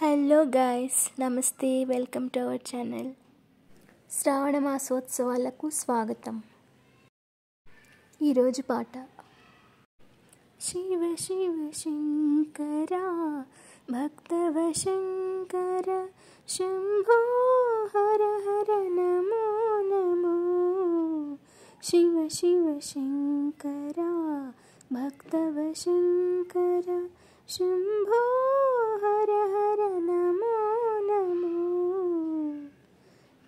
Hello guys, నమస్తే. Welcome to our channel. శ్రావణ మాసోత్సవాలకు స్వాగతం. ఈరోజు పాట: శివ శివ శంకర భక్తవ శంకర శంభో హర హర నమో నమో. శివ శివ శంకర భక్తవ శంకర శంభో హర హర నమో నమో.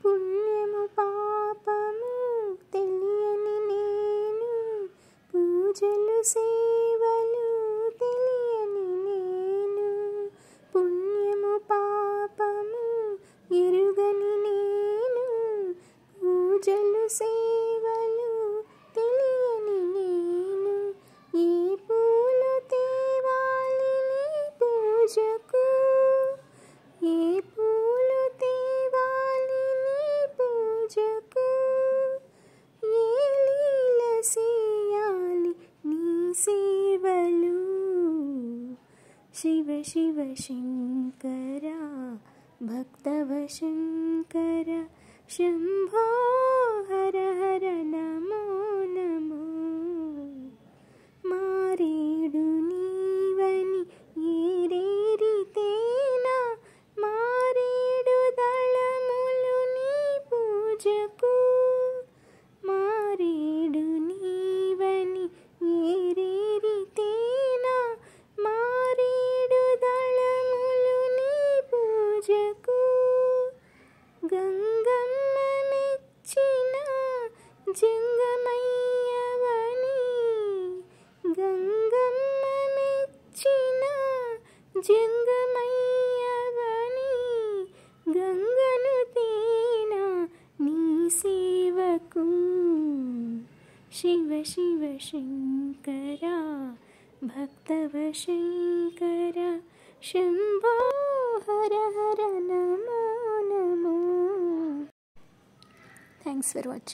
పుణ్యము పాపము తెలియని నేను, పూజలు సేవలు తెలియని నేను. పుణ్యము పాపము ఎరుగని నేను, పూజలు సేవలు తెలియని నేను. ఏ పూలు తేవాలి నీ పూజకు, ఏ పూలు తేవాలి నీ పూజకు, ఏ లీల చేయాలి నీ సేవలు. శివ శివ శంకర భక్తవ శంకర శంభో హర హర నమో నమో. మారేడు నీవని ఏరేరితేనా, మారేడు దళములు నీ పూజకు. మారేడు నీవని ఏరేరితేనా, మారేడు దళములు నీ పూజకు. గంగమ్మ మెచ్చిన జంగమయ్యవని, గంగమ్మ మెచ్చిన జంగమయ్యవని. గంగను తేనా నీ సేవకు. శివ శివ శంకర భక్తవ శంకర శంభో హర హర నమో నమో. Thanks for watching.